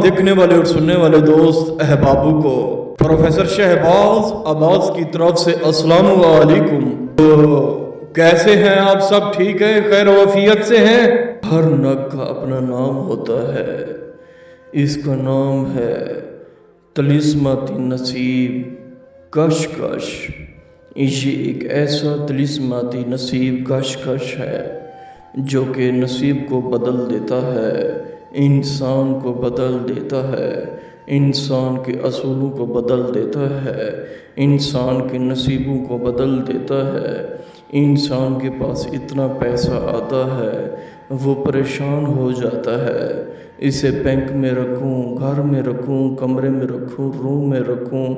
देखने वाले और सुनने वाले दोस्त अहबाबों को प्रोफेसर शहबाज अब्बास की तरफ से अस्सलाम वालेकुम। तो कैसे हैं आप सब? ठीक है, खैर वफियत से हैं? हर नग का अपना नाम होता है। इसका नाम है तिलिस्माती नसीब कशकश। ये एक ऐसा तिलिस्माती नसीब कशकश है जो कि नसीब को बदल देता है, इंसान को बदल देता है, इंसान के असूलों को बदल देता है, इंसान के नसीबों को बदल देता है। इंसान के पास इतना पैसा आता है वो परेशान हो जाता है। इसे बैंक में रखूं, घर में रखूं, कमरे में रखूं, रूम में रखूं।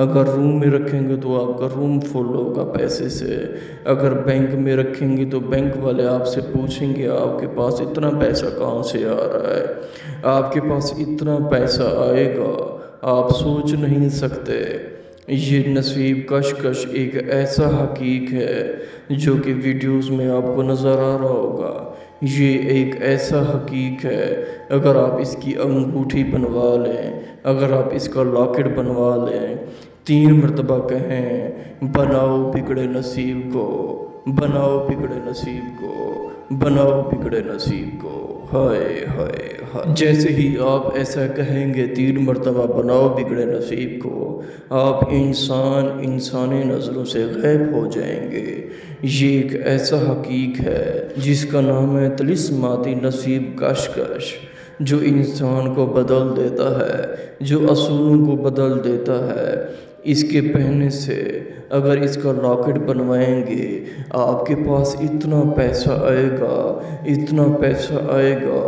अगर रूम में रखेंगे तो आपका रूम फुल होगा पैसे से। अगर बैंक में रखेंगे तो बैंक वाले आपसे पूछेंगे आपके पास इतना पैसा कहाँ से आ रहा है। आपके पास इतना पैसा आएगा आप सोच नहीं सकते। ये नसीब कशकश एक ऐसा हकीक है जो कि वीडियोस में आपको नज़र आ रहा होगा। ये एक ऐसा हकीक है, अगर आप इसकी अंगूठी बनवा लें, अगर आप इसका लॉकेट बनवा लें, 3 मरतबा कहें बनाओ बिगड़े नसीब को, बनाओ बिगड़े नसीब को, बनाओ बिगड़े नसीब को। हाय हाय हाय। जैसे ही आप ऐसा कहेंगे 3 मरतबा बनाओ बिगड़े नसीब को, आप इंसानी नज़रों से गायब हो जाएंगे। ये एक ऐसा हकीक है जिसका नाम है तिलिस्माती नसीब कशकश, जो इंसान को बदल देता है, जो असूलों को बदल देता है। इसके पहनने से अगर इसका लॉकेट बनवाएंगे आपके पास इतना पैसा आएगा, इतना पैसा आएगा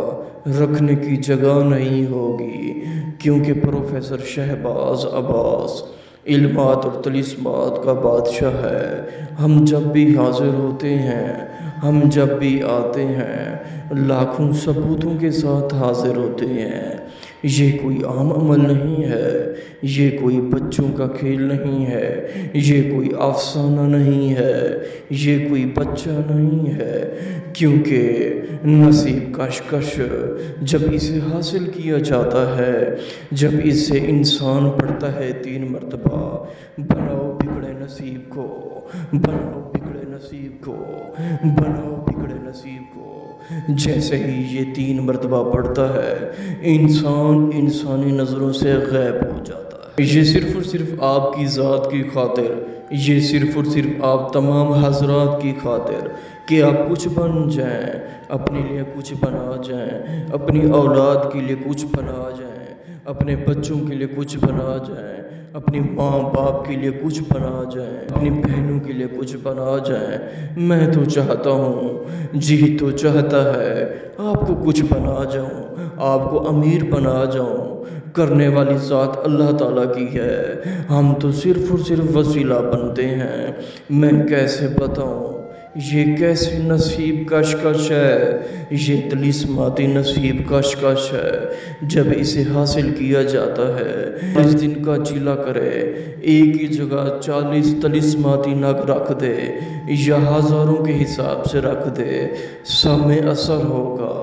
रखने की जगह नहीं होगी। क्योंकि प्रोफेसर शहबाज अब्बास इल्मात और तिलिस्मात का बादशाह है। हम जब भी हाजिर होते हैं, हम जब भी आते हैं, लाखों सबूतों के साथ हाजिर होते हैं। ये कोई आम अमल नहीं है, ये कोई बच्चों का खेल नहीं है, ये कोई अफसाना नहीं है, ये कोई बच्चा नहीं है। क्योंकि नसीब कशकश जब इसे हासिल किया जाता है, जब इसे इंसान पढ़ता है 3 मरतबा बनाओ बिगड़े नसीब को, बनाओ बिगड़े नसीब को, बनाओ बिगड़े नसीब को, जैसे ही ये 3 मरतबा पढ़ता है इंसान इंसानी नज़रों से गायब हो जाता है। ये सिर्फ़ और सिर्फ आपकी ज़ात की खातिर, ये सिर्फ़ और सिर्फ आप तमाम हज़रात की खातिर कि आप कुछ बन जाएं, अपने लिए कुछ बना जाएं, अपनी औलाद के लिए कुछ बना जाएं, अपने बच्चों के लिए कुछ बना जाएं, अपनी माँ बाप के लिए कुछ बना जाएं, अपनी बहनों के लिए कुछ बना जाएं। मैं तो चाहता हूँ, जी तो चाहता है आपको कुछ बना जाऊँ, आपको अमीर बना जाऊँ। करने वाली ज़ात अल्लाह ताला की है, हम तो सिर्फ़ और सिर्फ वसीला बनते हैं। मैं कैसे बताऊँ ये कैसे नसीब कशकश है, ये तिलिस्माती नसीब कशकश है। जब इसे हासिल किया जाता है इस दिन का जिला करे, एक ही जगह 40 तिलिस्माती नग रख दे या हज़ारों के हिसाब से रख दे, सब में असर होगा।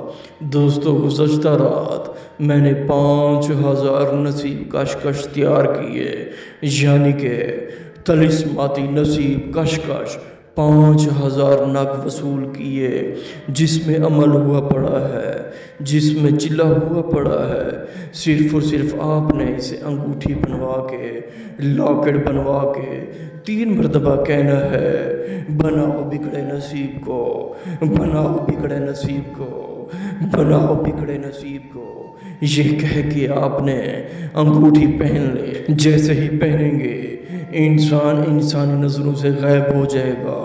दोस्तों गुज़श्ता रात मैंने 5000 नसीब कशकश तैयार किए, यानी कि तिलिस्माती नसीब कशकश 5000 नग वसूल किए, जिसमें अमल हुआ पड़ा है, जिसमें चिल्ला हुआ पड़ा है। सिर्फ़ और सिर्फ आपने इसे अंगूठी बनवा के, लॉकेट बनवा के 3 मरतबा कहना है बनाओ बिगड़े नसीब को, बनाओ बिगड़े नसीब को, बनाओ बिगड़े नसीब को। ये कह के आपने अंगूठी पहन ले। जैसे ही पहनेंगे इंसान इंसानी नज़रों से गायब हो जाएगा।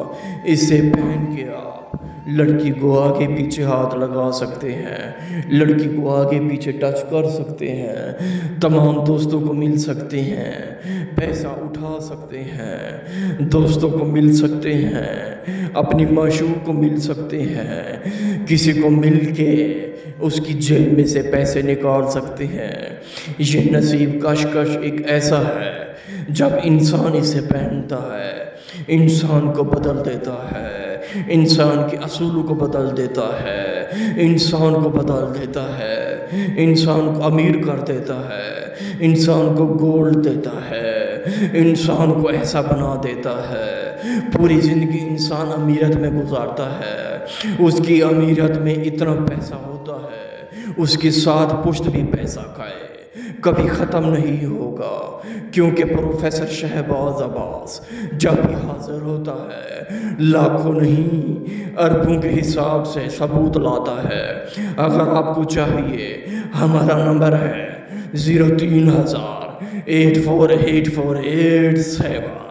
इसे पहन के आप लड़की को आगे पीछे हाथ लगा सकते हैं, लड़की को आगे पीछे टच कर सकते हैं, तमाम दोस्तों को मिल सकते हैं, पैसा उठा सकते हैं, दोस्तों को मिल सकते हैं, अपनी माशूक को मिल सकते हैं, किसी को मिल के उसकी जेब में से पैसे निकाल सकते हैं। ये नसीब कशकश एक ऐसा है जब इंसान इसे पहनता है इंसान को बदल देता है, انسان کے اصولوں کو بدل دیتا ہے، انسان کو بدل دیتا ہے، انسان کو امیر کر دیتا ہے، انسان کو گولڈ دیتا ہے، انسان کو ایسا بنا دیتا ہے۔ پوری زندگی انسان امیرت میں گزارتا ہے، اس کی امیرت میں اتنا پیسہ ہوتا ہے، اس کی ساتھ پشت بھی پیسہ کھائے، کبھی ختم نہیں ہوگا، کیونکہ پروفیسر شہباز عباس جب بھی حاضر ہوتا ہے لاکھوں نہیں اربوں کے حساب سے ثبوت لاتا ہے۔ اگر آپ کو چاہیے ہمارا نمبر ہے 03,000 848487۔